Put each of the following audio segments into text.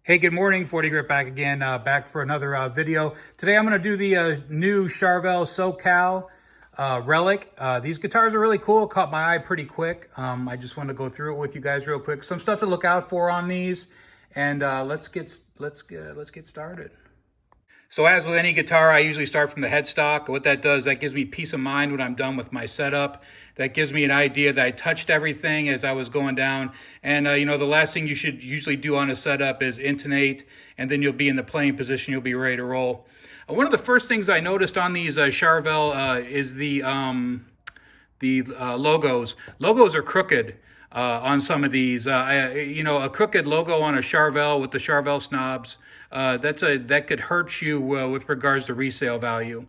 Hey, good morning. 40 Grit back again, back for another video. Today I'm going to do the new Charvel SoCal Relic. These guitars are really cool. Caught my eye pretty quick. I just wanted to go through it with you guys real quick. Some stuff to look out for on these, and let's get started. So as with any guitar, I usually start from the headstock. What that does, that gives me peace of mind when I'm done with my setup. That gives me an idea that I touched everything as I was going down. And, the last thing you should usually do on a setup is intonate, and then you'll be in the playing position. You'll be ready to roll. One of the first things I noticed on these Charvel is the logos. Logos are crooked. On some of these, a crooked logo on a Charvel with the Charvel snobs, that could hurt you with regards to resale value.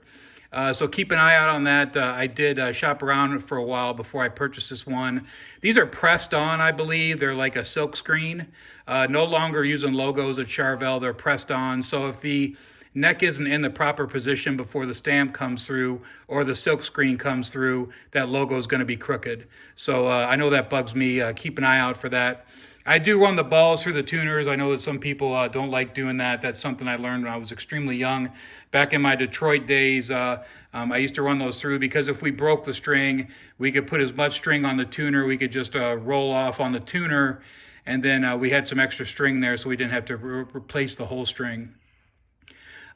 So keep an eye out on that. I did shop around for a while before I purchased this one. These are pressed on, I believe. They're like a silk screen. No longer using logos at Charvel. They're pressed on. So if the neck isn't in the proper position before the stamp comes through or the silk screen comes through, that logo is going to be crooked. So I know that bugs me. Keep an eye out for that. I do run the balls through the tuners. I know that some people don't like doing that. That's something I learned when I was extremely young. Back in my Detroit days, I used to run those through because if we broke the string, we could put as much string on the tuner. We could just roll off on the tuner, and then we had some extra string there, so we didn't have to replace the whole string.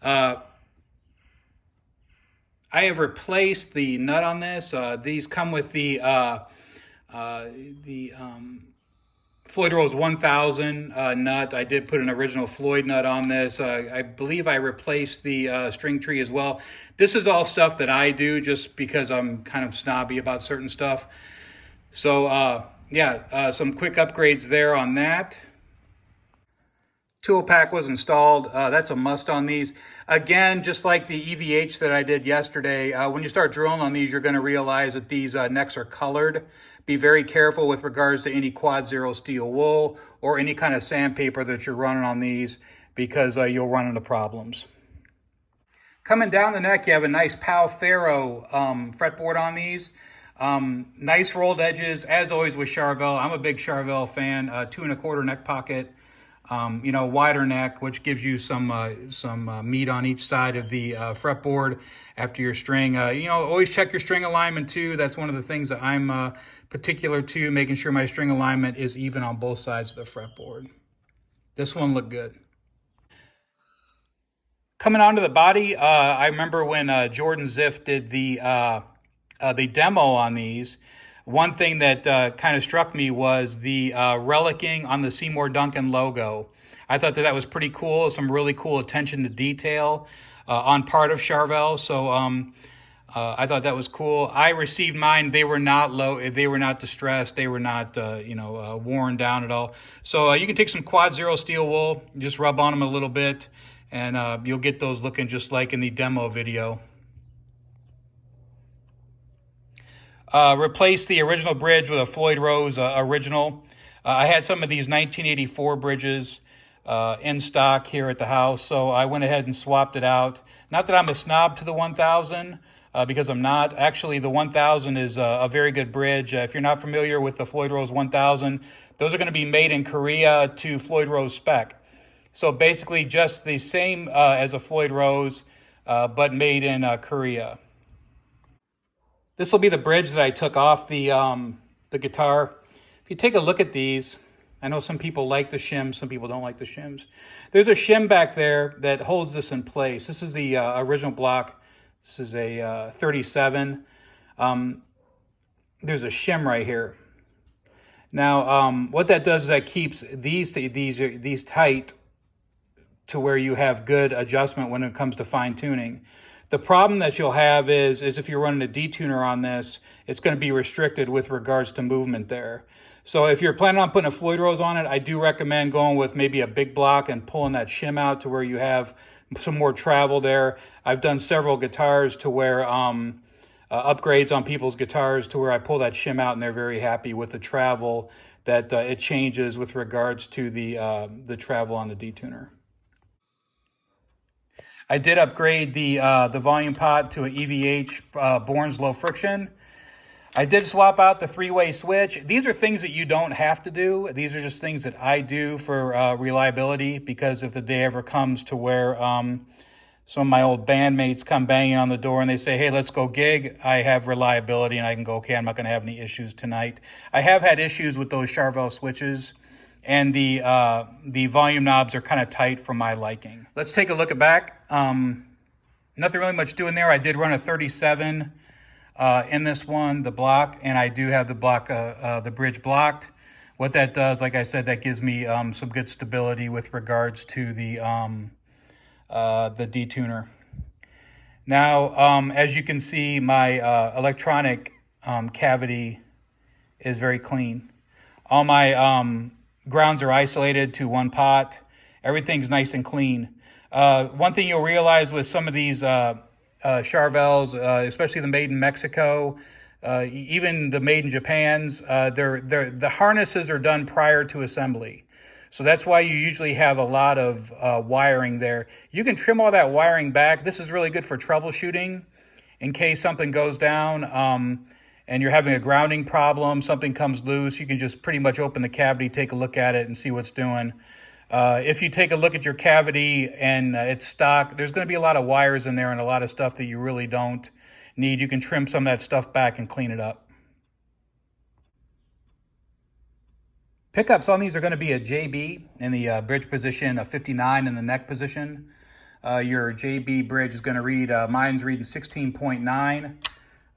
I have replaced the nut on this. These come with the Floyd Rose 1000 nut. I did put an original Floyd nut on this. I believe I replaced the string tree as well. This is all stuff that I do just because I'm kind of snobby about certain stuff. So some quick upgrades there on that. Tool pack was installed. That's a must on these. Again, just like the EVH that I did yesterday, when you start drilling on these, you're going to realize that these necks are colored. Be very careful with regards to any quad zero steel wool or any kind of sandpaper that you're running on these, because you'll run into problems. Coming down the neck, you have a nice Pal Faro fretboard on these. Nice rolled edges, as always with Charvel. I'm a big Charvel fan. 2 1/4 neck pocket. Wider neck, which gives you some meat on each side of the fretboard after your string. Always check your string alignment too. That's one of the things that I'm particular to, making sure my string alignment is even on both sides of the fretboard. This one looked good. Coming onto the body, I remember when Jordan Ziff did the demo on these. One thing that kind of struck me was the relicing on the Seymour Duncan logo. I thought that was pretty cool. Some really cool attention to detail on part of Charvel. So I thought that was cool. I received mine. They were not they were not distressed. They were not worn down at all. So you can take some quad zero steel wool, just rub on them a little bit, and you'll get those looking just like in the demo video. Replaced the original bridge with a Floyd Rose original. I had some of these 1984 bridges in stock here at the house, so I went ahead and swapped it out. Not that I'm a snob to the 1000, because I'm not. Actually, the 1000 is a very good bridge. If you're not familiar with the Floyd Rose 1000, those are going to be made in Korea to Floyd Rose spec. So basically just the same as a Floyd Rose, but made in Korea. This will be the bridge that I took off the guitar. If you take a look at these, I know some people like the shims, some people don't like the shims. There's a shim back there that holds this in place. This is the original block. This is a 37. There's a shim right here. Now, what that does is that keeps these tight to where you have good adjustment when it comes to fine tuning. The problem that you'll have is if you're running a detuner on this, it's going to be restricted with regards to movement there. So if you're planning on putting a Floyd Rose on it, I do recommend going with maybe a big block and pulling that shim out to where you have some more travel there. I've done several guitars to where upgrades on people's guitars to where I pull that shim out and they're very happy with the travel that it changes with regards to the travel on the detuner. I did upgrade the volume pot to an EVH Bourne's low friction. I did swap out the three-way switch. These are things that you don't have to do. These are just things that I do for reliability, because if the day ever comes to where some of my old bandmates come banging on the door and they say, hey, let's go gig, I have reliability and I can go, okay, I'm not going to have any issues tonight. I have had issues with those Charvel switches, and the volume knobs are kind of tight for my liking. Let's take a look at back. Nothing really much doing there. I did run a 37 in this one, the block, and I do have the bridge blocked. What that does, like I said, that gives me some good stability with regards to the detuner. Now, as you can see, my electronic cavity is very clean. All my grounds are isolated to one pot. Everything's nice and clean. One thing you'll realize with some of these Charvels, especially the made in Mexico, even the made in Japans, the harnesses are done prior to assembly. So that's why you usually have a lot of wiring there. You can trim all that wiring back. This is really good for troubleshooting in case something goes down and you're having a grounding problem, something comes loose. You can just pretty much open the cavity, take a look at it, and see what's doing. If you take a look at your cavity and it's stock, there's going to be a lot of wires in there and a lot of stuff that you really don't need. You can trim some of that stuff back and clean it up. Pickups on these are going to be a JB in the bridge position, a 59 in the neck position. Your JB bridge is going to read, mine's reading 16.9.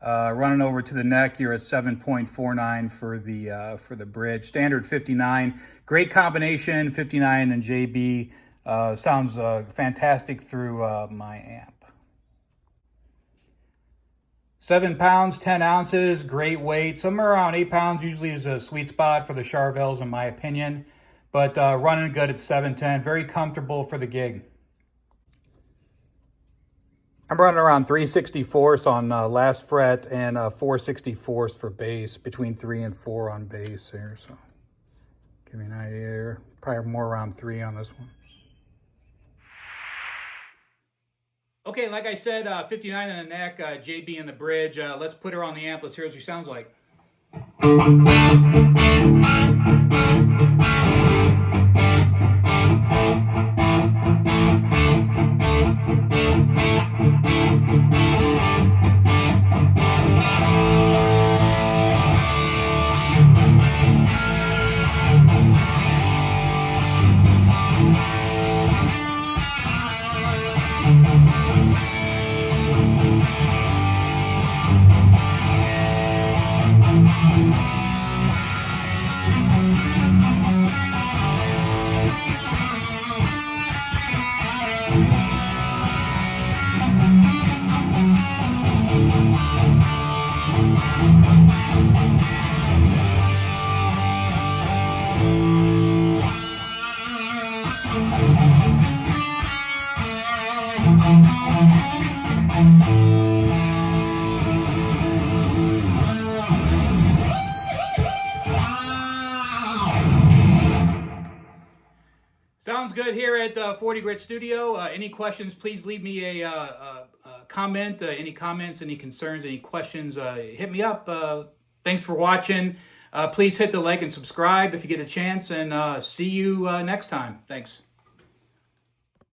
Running over to the neck, you're at 7.49 for the bridge. Standard 59. Great combination, 59 and JB. Sounds fantastic through my amp. 7 pounds, 10 ounces, great weight. Somewhere around 8 pounds usually is a sweet spot for the Charvels, in my opinion. But running good at 710, very comfortable for the gig. I'm running around 3/64 on last fret and 4/64 for bass, between 3 and 4 on bass there. So give me an idea there. Probably more around 3 on this one. Okay, like I said, 59 in the neck, JB in the bridge. Let's put her on the amp. Let's hear what she sounds like. Sounds good here at 40 Grit Studio. Any questions, please leave me a comment. Any comments, any concerns, any questions, hit me up. Thanks for watching. Please hit the like and subscribe if you get a chance, and see you next time. Thanks.